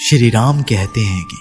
श्री राम कहते हैं कि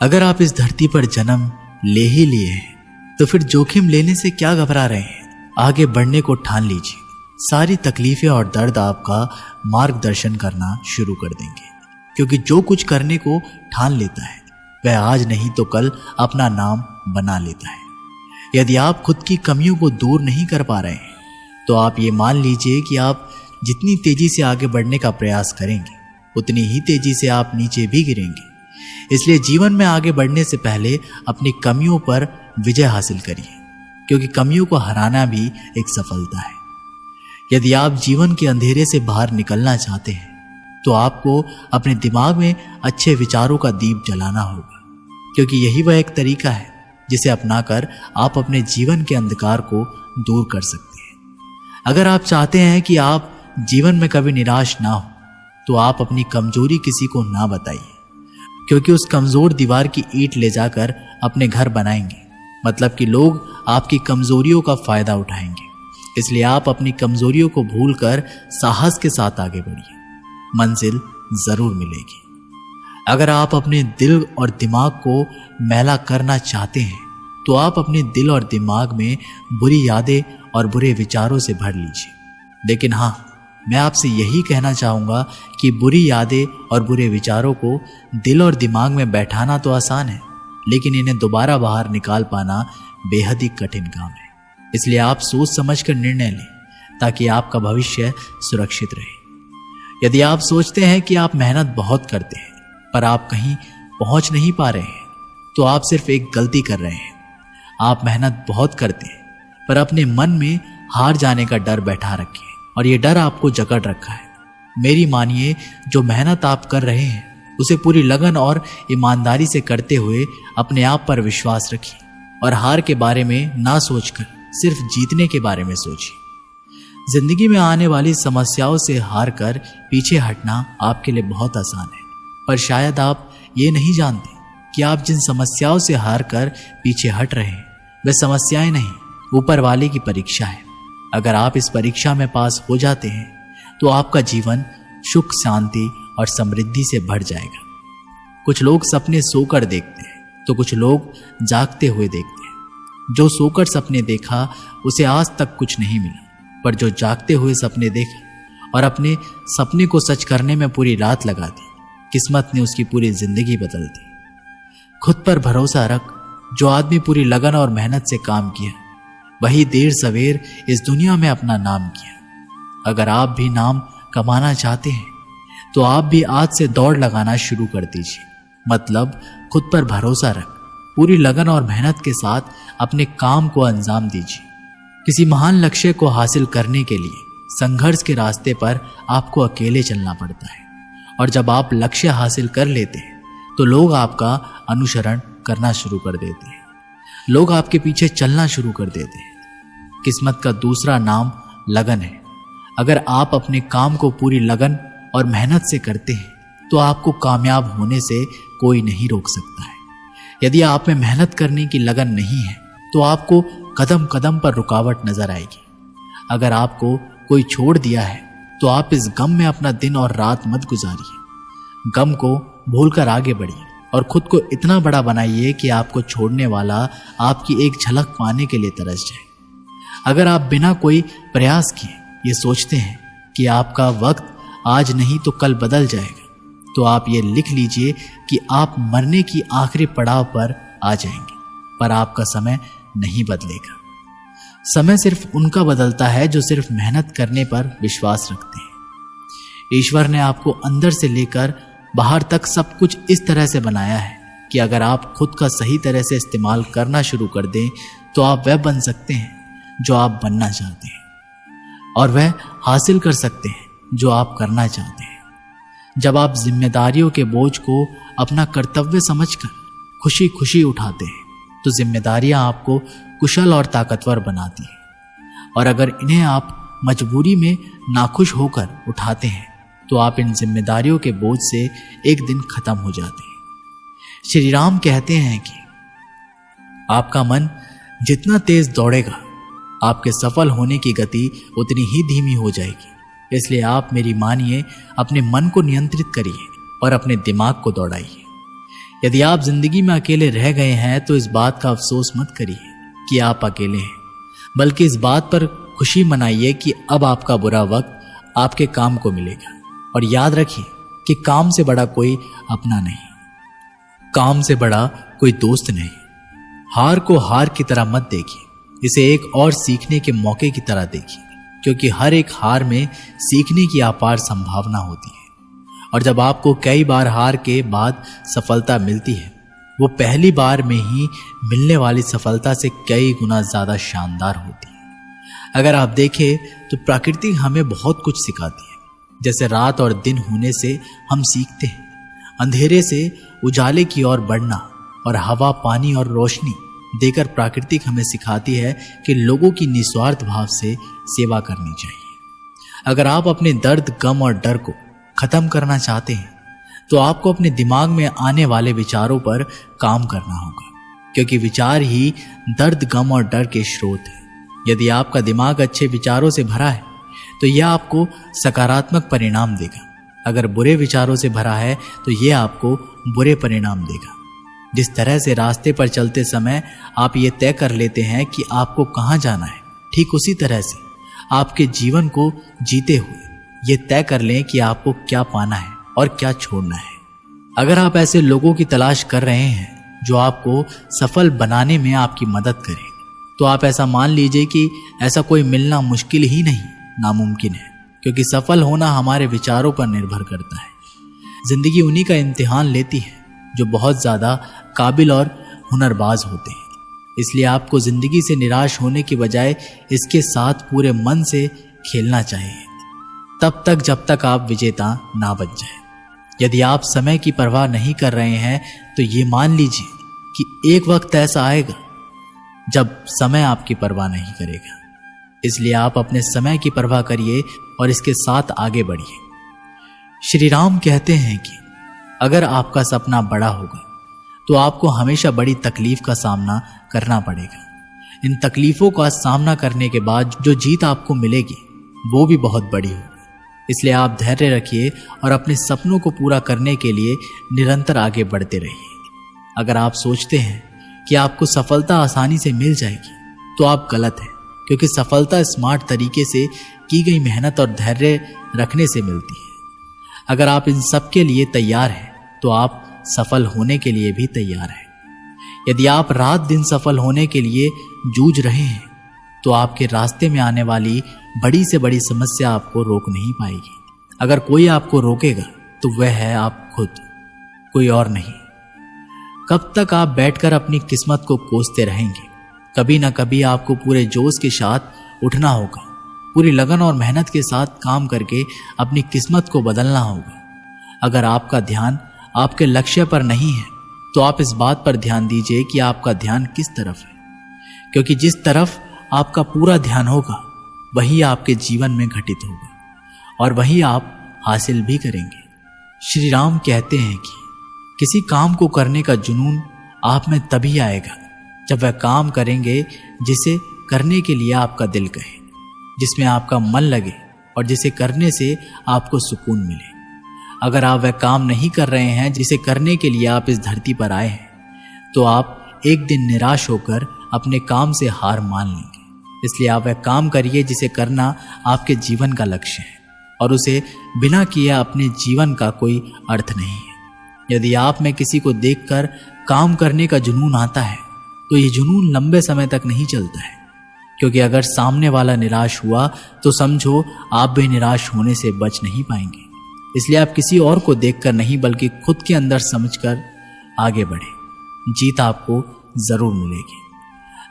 अगर आप इस धरती पर जन्म ले ही लिए हैं तो फिर जोखिम लेने से क्या घबरा रहे हैं। आगे बढ़ने को ठान लीजिए। सारी तकलीफें और दर्द आपका मार्गदर्शन करना शुरू कर देंगे, क्योंकि जो कुछ करने को ठान लेता है वह आज नहीं तो कल अपना नाम बना लेता है। यदि आप खुद की कमियों को दूर नहीं कर पा रहे हैं तो आप ये मान लीजिए कि आप जितनी तेजी से आगे बढ़ने का प्रयास करेंगे उतनी ही तेजी से आप नीचे भी गिरेंगे। इसलिए जीवन में आगे बढ़ने से पहले अपनी कमियों पर विजय हासिल करिए, क्योंकि कमियों को हराना भी एक सफलता है। यदि आप जीवन के अंधेरे से बाहर निकलना चाहते हैं तो आपको अपने दिमाग में अच्छे विचारों का दीप जलाना होगा, क्योंकि यही वह एक तरीका है जिसे अपनाकर आप अपने जीवन के अंधकार को दूर कर सकते हैं। अगर आप चाहते हैं कि आप जीवन में कभी निराश ना हो तो आप अपनी कमजोरी किसी को ना बताइए, क्योंकि उस कमजोर दीवार की ईंट ले जाकर अपने घर बनाएंगे, मतलब कि लोग आपकी कमजोरियों का फायदा उठाएंगे। इसलिए आप अपनी कमजोरियों को भूलकर साहस के साथ आगे बढ़िए, मंजिल जरूर मिलेगी। अगर आप अपने दिल और दिमाग को मैला करना चाहते हैं तो आप अपने दिल और दिमाग में बुरी यादें और बुरे विचारों से भर लीजिए। लेकिन हाँ, मैं आपसे यही कहना चाहूँगा कि बुरी यादें और बुरे विचारों को दिल और दिमाग में बैठाना तो आसान है, लेकिन इन्हें दोबारा बाहर निकाल पाना बेहद ही कठिन काम है। इसलिए आप सोच समझकर निर्णय लें ताकि आपका भविष्य सुरक्षित रहे। यदि आप सोचते हैं कि आप मेहनत बहुत करते हैं पर आप कहीं पहुंच नहीं पा रहे हैं तो आप सिर्फ एक गलती कर रहे हैं। आप मेहनत बहुत करते हैं पर अपने मन में हार जाने का डर बैठा रखे और ये डर आपको जकड़ रखा है। मेरी मानिए, जो मेहनत आप कर रहे हैं उसे पूरी लगन और ईमानदारी से करते हुए अपने आप पर विश्वास रखिए और हार के बारे में ना सोचकर सिर्फ जीतने के बारे में सोचिए। जिंदगी में आने वाली समस्याओं से हार कर पीछे हटना आपके लिए बहुत आसान है, पर शायद आप ये नहीं जानते कि आप जिन समस्याओं से हार कर पीछे हट रहे हैं वे समस्याएं नहीं, ऊपर वाले की परीक्षा है। अगर आप इस परीक्षा में पास हो जाते हैं तो आपका जीवन सुख, शांति और समृद्धि से भर जाएगा। कुछ लोग सपने सोकर देखते हैं तो कुछ लोग जागते हुए देखते हैं। जो सोकर सपने देखा उसे आज तक कुछ नहीं मिला, पर जो जागते हुए सपने देखा और अपने सपने को सच करने में पूरी रात लगा दी, किस्मत ने उसकी पूरी जिंदगी बदल दी। खुद पर भरोसा रख। जो आदमी पूरी लगन और मेहनत से काम किया वही देर सवेर इस दुनिया में अपना नाम किया। अगर आप भी नाम कमाना चाहते हैं तो आप भी आज से दौड़ लगाना शुरू कर दीजिए। मतलब खुद पर भरोसा रख, पूरी लगन और मेहनत के साथ अपने काम को अंजाम दीजिए। किसी महान लक्ष्य को हासिल करने के लिए संघर्ष के रास्ते पर आपको अकेले चलना पड़ता है, और जब आप लक्ष्य हासिल कर लेते हैं तो लोग आपका अनुसरण करना शुरू कर देते हैं। लोग आपके पीछे चलना शुरू कर देते हैं। किस्मत का दूसरा नाम लगन है। अगर आप अपने काम को पूरी लगन और मेहनत से करते हैं तो आपको कामयाब होने से कोई नहीं रोक सकता है। यदि आप में मेहनत करने की लगन नहीं है तो आपको कदम कदम पर रुकावट नजर आएगी। अगर आपको कोई छोड़ दिया है तो आप इस गम में अपना दिन और रात मत गुजारिए। गम को भूलकर आगे बढ़िए और खुद को इतना बड़ा बनाइए कि आपको छोड़ने वाला आपकी एक झलक पाने के लिए तरस जाए। अगर आप बिना कोई प्रयास किए ये सोचते हैं कि आपका वक्त आज नहीं तो कल बदल जाएगा, तो आप ये लिख लीजिए कि आप मरने की आखिरी पड़ाव पर आ जाएंगे, पर आपका समय नहीं बदलेगा। समय सिर्फ उनका बदलता है जो सिर्फ मेहनत करने पर विश्वास रखते हैं। ईश्वर ने आपको अंदर से लेकर बाहर तक सब कुछ इस तरह से बनाया है कि अगर आप खुद का सही तरह से इस्तेमाल करना शुरू कर दें तो आप वह बन सकते हैं जो आप बनना चाहते हैं, और वह हासिल कर सकते हैं जो आप करना चाहते हैं। जब आप जिम्मेदारियों के बोझ को अपना कर्तव्य समझकर खुशी खुशी उठाते हैं तो जिम्मेदारियां आपको कुशल और ताकतवर बनाती हैं, और अगर इन्हें आप मजबूरी में नाखुश होकर उठाते हैं तो आप इन जिम्मेदारियों के बोझ से एक दिन खत्म हो जाते हैं। श्री राम कहते हैं कि आपका मन जितना तेज दौड़ेगा आपके सफल होने की गति उतनी ही धीमी हो जाएगी। इसलिए आप मेरी मानिए, अपने मन को नियंत्रित करिए और अपने दिमाग को दौड़ाइए। यदि आप जिंदगी में अकेले रह गए हैं तो इस बात का अफसोस मत करिए कि आप अकेले हैं, बल्कि इस बात पर खुशी मनाइए कि अब आपका बुरा वक्त आपके काम को मिलेगा। और याद रखिए कि काम से बड़ा कोई अपना नहीं, काम से बड़ा कोई दोस्त नहीं। हार को हार की तरह मत देखिए, इसे एक और सीखने के मौके की तरह देखिए, क्योंकि हर एक हार में सीखने की अपार संभावना होती है। और जब आपको कई बार हार के बाद सफलता मिलती है, वो पहली बार में ही मिलने वाली सफलता से कई गुना ज्यादा शानदार होती है। अगर आप देखें तो प्रकृति हमें बहुत कुछ सिखाती है। जैसे रात और दिन होने से हम सीखते हैं, अंधेरे से उजाले की ओर बढ़ना, और हवा, पानी और रोशनी देकर प्राकृतिक हमें सिखाती है कि लोगों की निस्वार्थ भाव से सेवा करनी चाहिए। अगर आप अपने दर्द, गम और डर को खत्म करना चाहते हैं तो आपको अपने दिमाग में आने वाले विचारों पर काम करना होगा, क्योंकि विचार ही दर्द, गम और डर के स्रोत है। यदि आपका दिमाग अच्छे विचारों से भरा है तो यह आपको सकारात्मक परिणाम देगा। अगर बुरे विचारों से भरा है तो यह आपको बुरे परिणाम देगा। जिस तरह से रास्ते पर चलते समय आप ये तय कर लेते हैं कि आपको कहाँ जाना है, ठीक उसी तरह से आपके जीवन को जीते हुए ये तय कर लें कि आपको क्या पाना है और क्या छोड़ना है। अगर आप ऐसे लोगों की तलाश कर रहे हैं जो आपको सफल बनाने में आपकी मदद करें, तो आप ऐसा मान लीजिए कि ऐसा कोई मिलना मुश्किल ही नहीं, नामुमकिन है, क्योंकि सफल होना हमारे विचारों पर निर्भर करता है। जिंदगी उन्हीं का इम्तिहान लेती है जो बहुत ज्यादा काबिल और हुनरबाज होते हैं। इसलिए आपको जिंदगी से निराश होने की बजाय इसके साथ पूरे मन से खेलना चाहिए, तब तक जब तक आप विजेता ना बन जाए। यदि आप समय की परवाह नहीं कर रहे हैं तो ये मान लीजिए कि एक वक्त ऐसा आएगा जब समय आपकी परवाह नहीं करेगा। इसलिए आप अपने समय की परवाह करिए और इसके साथ आगे बढ़िए। श्री राम कहते हैं कि अगर आपका सपना बड़ा होगा तो आपको हमेशा बड़ी तकलीफ का सामना करना पड़ेगा। इन तकलीफों का सामना करने के बाद जो जीत आपको मिलेगी वो भी बहुत बड़ी होगी। इसलिए आप धैर्य रखिए और अपने सपनों को पूरा करने के लिए निरंतर आगे बढ़ते रहिए। अगर आप सोचते हैं कि आपको सफलता आसानी से मिल जाएगी तो आप गलत हैं, क्योंकि सफलता स्मार्ट तरीके से की गई मेहनत और धैर्य रखने से मिलती है। अगर आप इन सब के लिए तैयार हैं तो आप सफल होने के लिए भी तैयार हैं। यदि आप रात दिन सफल होने के लिए जूझ रहे हैं तो आपके रास्ते में आने वाली बड़ी से बड़ी समस्या आपको रोक नहीं पाएगी। अगर कोई आपको रोकेगा तो वह है आप खुद, कोई और नहीं। कब तक आप बैठकर अपनी किस्मत को कोसते रहेंगे? कभी ना कभी आपको पूरे जोश के साथ उठना होगा, पूरी लगन और मेहनत के साथ काम करके अपनी किस्मत को बदलना होगा। अगर आपका ध्यान आपके लक्ष्य पर नहीं है तो आप इस बात पर ध्यान दीजिए कि आपका ध्यान किस तरफ है, क्योंकि जिस तरफ आपका पूरा ध्यान होगा वही आपके जीवन में घटित होगा और वही आप हासिल भी करेंगे। श्री राम कहते हैं कि किसी काम को करने का जुनून आप में तभी आएगा जब वह काम करेंगे जिसे करने के लिए आपका दिल कहे, जिसमें आपका मन लगे और जिसे करने से आपको सुकून मिले। अगर आप वह काम नहीं कर रहे हैं जिसे करने के लिए आप इस धरती पर आए हैं तो आप एक दिन निराश होकर अपने काम से हार मान लेंगे। इसलिए आप वह काम करिए जिसे करना आपके जीवन का लक्ष्य है, और उसे बिना किए अपने जीवन का कोई अर्थ नहीं है। यदि आप में किसी को देखकर काम करने का जुनून आता है तो ये जुनून लंबे समय तक नहीं चलता है, क्योंकि अगर सामने वाला निराश हुआ तो समझो आप भी निराश होने से बच नहीं पाएंगे। इसलिए आप किसी और को देखकर नहीं बल्कि खुद के अंदर समझकर आगे बढ़े, जीत आपको जरूर मिलेगी।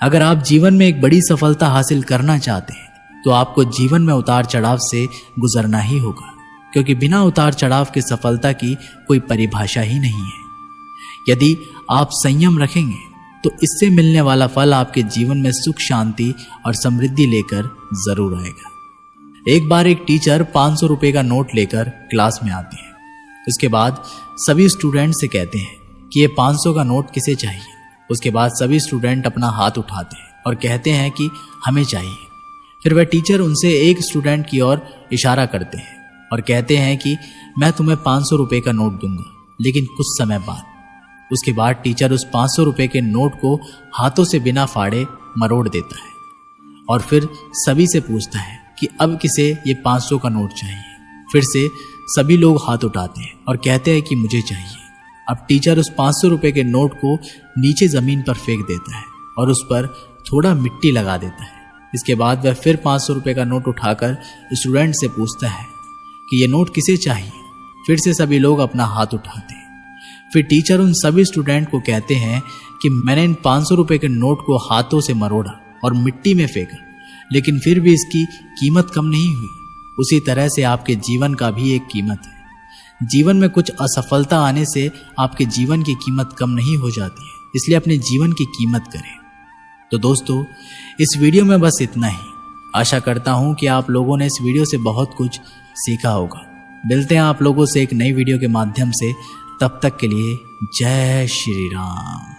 अगर आप जीवन में एक बड़ी सफलता हासिल करना चाहते हैं तो आपको जीवन में उतार चढ़ाव से गुजरना ही होगा, क्योंकि बिना उतार चढ़ाव के सफलता की कोई परिभाषा ही नहीं है। यदि आप संयम रखेंगे तो इससे मिलने वाला फल आपके जीवन में सुख, शांति और समृद्धि लेकर जरूर आएगा। एक बार एक टीचर 500 रुपए का नोट लेकर क्लास में आते हैं। उसके बाद सभी स्टूडेंट से कहते हैं कि ये 500 का नोट किसे चाहिए। उसके बाद सभी स्टूडेंट अपना हाथ उठाते हैं और कहते हैं कि हमें चाहिए। फिर वह टीचर उनसे एक स्टूडेंट की ओर इशारा करते हैं और कहते हैं कि मैं तुम्हें 500 रुपये का नोट दूंगा, लेकिन कुछ समय बाद। उसके बाद टीचर उस 500 रुपये के नोट को हाथों से बिना फाड़े मरोड़ देता है और फिर सभी से पूछता है कि अब किसे ये 500 का नोट चाहिए। फिर से सभी लोग हाथ उठाते हैं और कहते हैं कि मुझे चाहिए। अब टीचर उस 500 रुपये के नोट को नीचे जमीन पर फेंक देता है और उस पर थोड़ा मिट्टी लगा देता है। इसके बाद वह फिर 500 रुपये का नोट उठाकर स्टूडेंट से पूछता है कि ये नोट किसे चाहिए। फिर से सभी लोग अपना हाथ उठाते हैं। फिर टीचर उन सभी स्टूडेंट को कहते हैं कि मैंने इन 500 रुपये के नोट को हाथों से मरोड़ा और मिट्टी में फेंका, लेकिन फिर भी इसकी कीमत कम नहीं हुई। उसी तरह से आपके जीवन का भी एक कीमत है। जीवन में कुछ असफलता आने से आपके जीवन की कीमत कम नहीं हो जाती है, इसलिए अपने जीवन की कीमत करें। तो दोस्तों, इस वीडियो में बस इतना ही। आशा करता हूं कि आप लोगों ने इस वीडियो से बहुत कुछ सीखा होगा। मिलते हैं आप लोगों से एक नई वीडियो के माध्यम से। तब तक के लिए जय श्री राम।